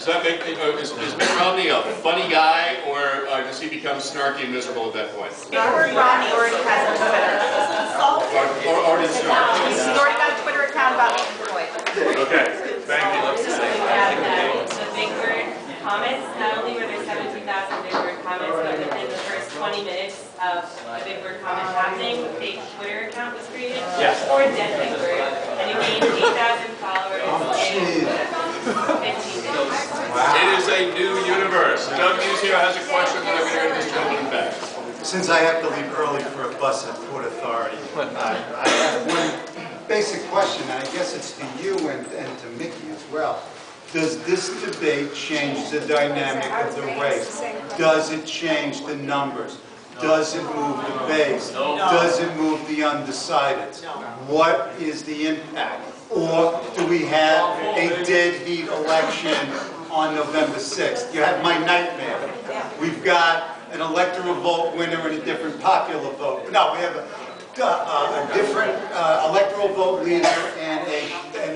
Does that make, is Mitt Romney a funny guy, or does he become snarky and miserable at that point? Mitt Romney already has a Twitter. Already snarky. He's already got a Twitter account about Floyd. Okay, thank you. The Big Bird comments, not only were there 17,000 Big Bird comments, but within the first 20 minutes of the Big Bird comment happening, a fake Twitter account was created for Dead Big Bird, and it gained 8,000 followers in 15 days. Wow. It is a new universe. Doug Muzzio has a question that I'm going to go to this gentleman back. Since I have to leave early for a bus at Port Authority, I have one basic question, and I guess it's to you and to Mickey as well. Does this debate change the dynamic of the race? Does it change the numbers? Does it move the base? Does it move the undecideds? What is the impact? Or do we have a dead heat election on November 6th? You have my nightmare. We've got an electoral vote winner and a different popular vote. No, we have a different electoral vote leader and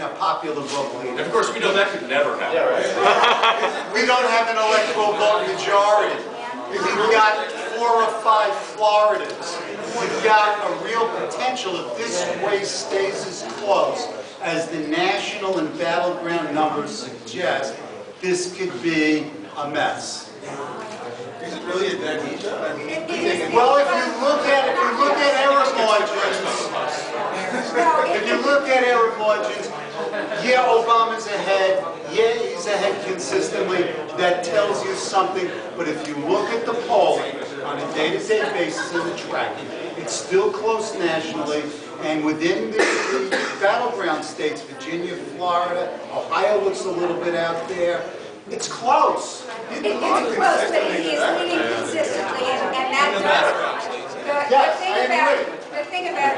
a popular vote leader. And of course, we know that could never happen. We don't have an electoral vote majority. We've got 4 or 5 Floridas. We've got a real potential, if this race stays as close as the national and battleground numbers suggest, this could be a mess. Is it really a dead heat? Well, if you look at error margins, yeah, Obama's ahead. Yeah, he's ahead consistently. That tells you something. But if you look at the polling on a day-to-day basis in the tracking, it's still close nationally. And within the battleground states, Virginia, Florida, Ohio looks a little bit out there. It's close. It's close, but it is leading consistently, and that does. The thing about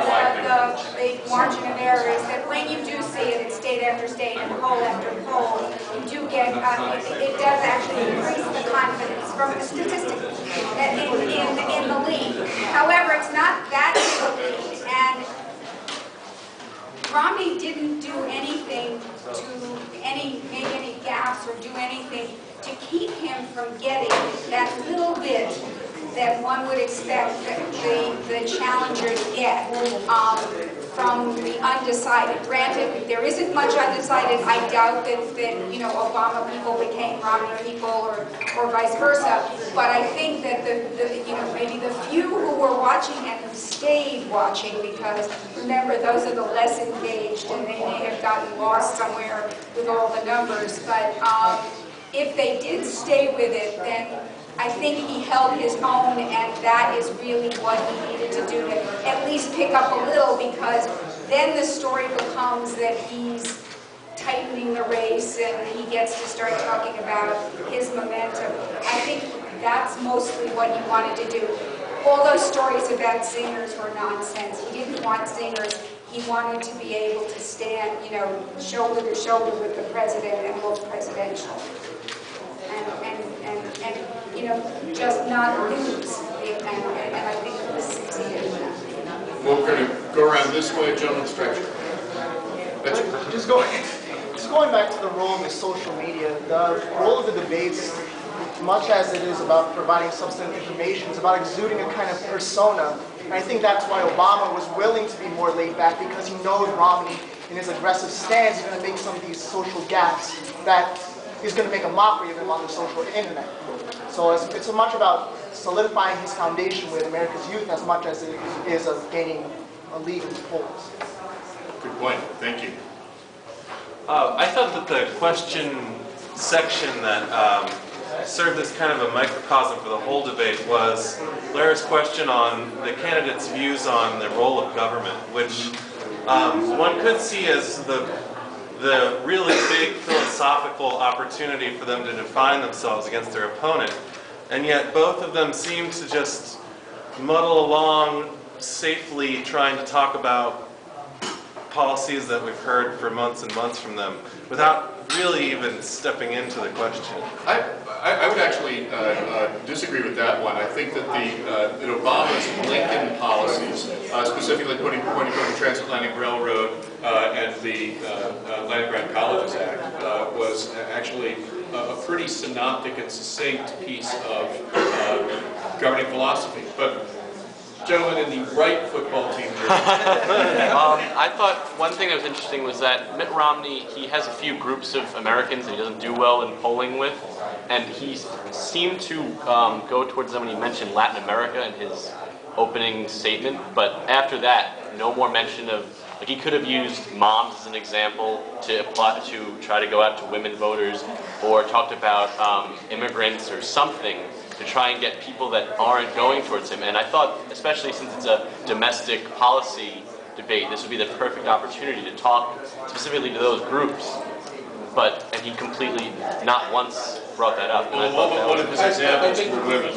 the margin of error is that when you do see it in state after state and poll after poll, you do get, it does actually increase the confidence from the statistics in the lead. However, it's not that big a lead, and Romney didn't do anything to make any gaffes or do anything to keep him from getting that little bit that one would expect that the challengers get from the undecided. Granted, there isn't much undecided. I doubt that Obama people became Romney people or vice versa. But I think that maybe the few who were watching and who stayed watching, because remember, those are the less engaged and they may have gotten lost somewhere with all the numbers. But if they did stay with it, then I think he held his own, and that is really what he needed to do to at least pick up a little, because then the story becomes that he's tightening the race and he gets to start talking about his momentum. I think that's mostly what he wanted to do. All those stories about singers were nonsense. He didn't want singers. He wanted to be able to stand, shoulder to shoulder with the president and look presidential. And just not lose. And I think it was succeeded in that. Well, we're going to go around this way, gentlemen, stretch. Just going back to the role of the social media, the role of the debates, much as it is about providing substantive information, is about exuding a kind of persona. And I think that's why Obama was willing to be more laid back, because he knows Romney, in his aggressive stance, is going to make some of these social gaps that he's going to make a mockery of him on the social internet. So it's so much about solidifying his foundation with America's youth as much as it is of gaining a lead in the polls. Good point. Thank you. I thought that the question section that served as kind of a microcosm for the whole debate was Lara's question on the candidates' views on the role of government, which one could see as the really big philosophical opportunity for them to define themselves against their opponent. And yet both of them seem to just muddle along safely trying to talk about policies that we've heard for months and months from them without really even stepping into the question. I would actually disagree with that one. I think that that Obama's Lincoln policies, specifically putting the Transatlantic Railroad and the Land-Grant Colleges Act, was actually a pretty synoptic and succinct piece of governing philosophy. But gentlemen in the right football team jersey. I thought one thing that was interesting was that Mitt Romney, he has a few groups of Americans that he doesn't do well in polling with, and he seemed to go towards them when he mentioned Latin America in his opening statement, but after that, no more mention of, like, he could have used moms as an example to apply, to try to go out to women voters, or talked about immigrants or something, to try and get people that aren't going towards him. And I thought, especially since it's a domestic policy debate, this would be the perfect opportunity to talk specifically to those groups. And he completely, not once, brought that up. And I thought that one of his examples were women.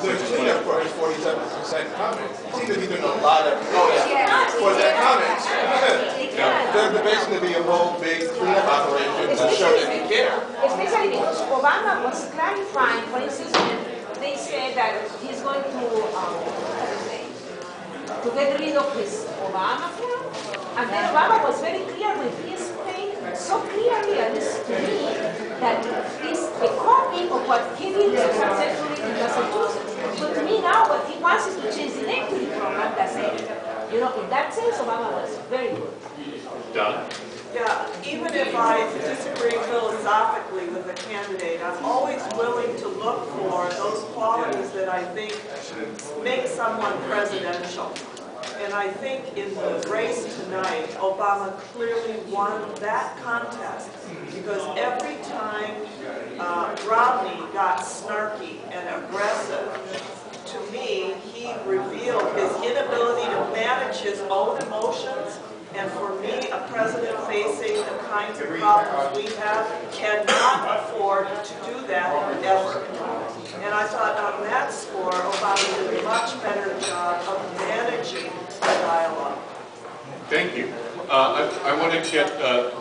The cleanup for his 47% comments. He seems to be doing a lot of for their comments. There's basically be a whole big cleanup operation to show that they care. Especially because Obama was clarifying, for instance, they said that he's going to get rid of his Obamacare, and then Obama was very clear when he explained so clearly, at least to me, that it's a copy of what he did successfully in Massachusetts. But to me now, what he wants is to change the equity program. That's it. You know, in that sense, Obama was very good. Done. Yeah, even if I disagree philosophically with the candidate, I'm always willing to look for those qualities that I think make someone presidential. And I think in the race tonight, Obama clearly won that contest, because every time Romney got snarky and aggressive, to me, he revealed his inability to manage his own emotions. And for me, a president facing the kinds of problems we have cannot afford to do that ever. And I thought on that score, Obama did a much better job of managing the dialogue. Thank you. I want to get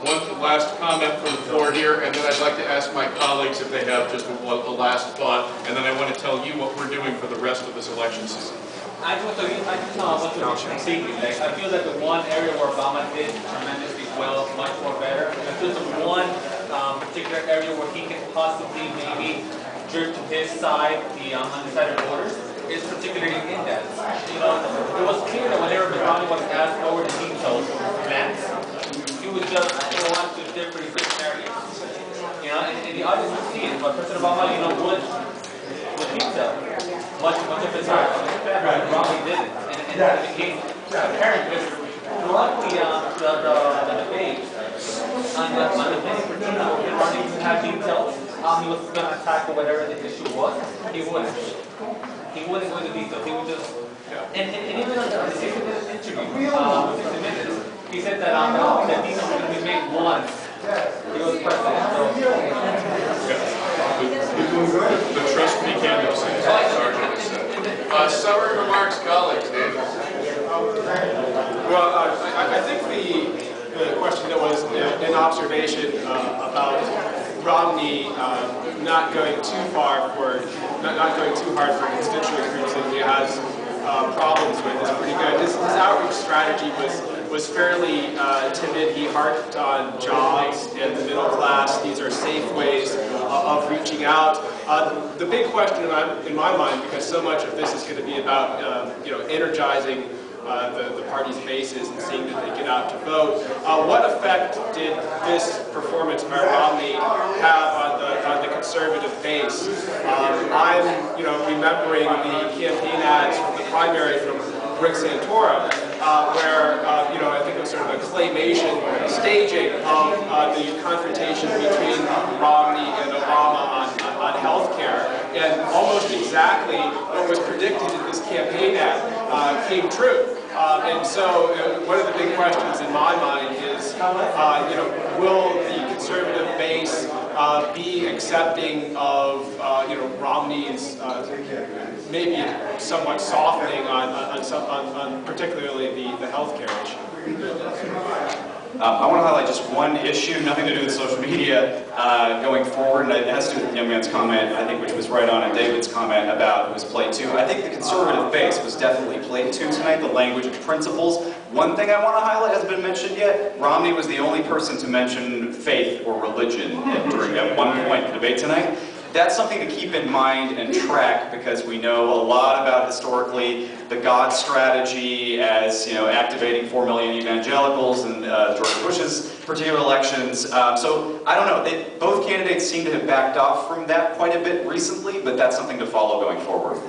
one last comment from the floor here, and then I'd like to ask my colleagues if they have just a last thought, and then I want to tell you what we're doing for the rest of this election season. I just want to critique it. Like, I feel that the one area where Obama did tremendously well, much more better. I feel the one particular area where he can possibly maybe jerk to his side the undecided voters is particularly in that. You know, it was clear that whenever Romney was asked over the details of plans, he would just go on to different areas. You know, and the audience would see it. But President Obama, you know, would detail much of his time. Romney didn't. And it became apparent because throughout the debate, on the many particular Romney didn't have details. He was going to tackle whatever the issue was. He wouldn't. He wouldn't go into detail. He would just. And even on the 60-minute interview, 60 minutes, he said that that these are going to be made once. He was president. The trust me canvas, Sergeant has said. Summary remarks, colleagues, David. Well, I think the question that was an observation about Romney not going too far not going too hard for constituent groups that he has problems with is pretty good. His outreach strategy was fairly timid. He harped on jobs and the middle class. These are safe ways of reaching out. The big question in my mind, because so much of this is going to be about energizing the party's bases and seeing that they get out to vote. What effect did this performance by Romney have on the conservative base? I'm remembering the campaign ads from the primary from Rick Santorum, where I think it was sort of a claymation staging of the confrontation between Romney and Obama on health care. And almost exactly what was predicted in this campaign ad came true. And so one of the big questions in my mind is, will the conservative base be accepting of, Romney's maybe somewhat softening on particularly the health care issue? I want to highlight just one issue, nothing to do with social media going forward, and it has to do with the young man's comment, I think, which was right on, and David's comment about it was play two. I think the conservative base was definitely play two tonight, the language and principles. One thing I want to highlight hasn't been mentioned yet. Romney was the only person to mention faith or religion during at one point in the debate tonight. That's something to keep in mind and track, because we know a lot about historically the God strategy as, you know, activating 4 million evangelicals in George Bush's particular elections. So I don't know. Both candidates seem to have backed off from that quite a bit recently, but that's something to follow going forward.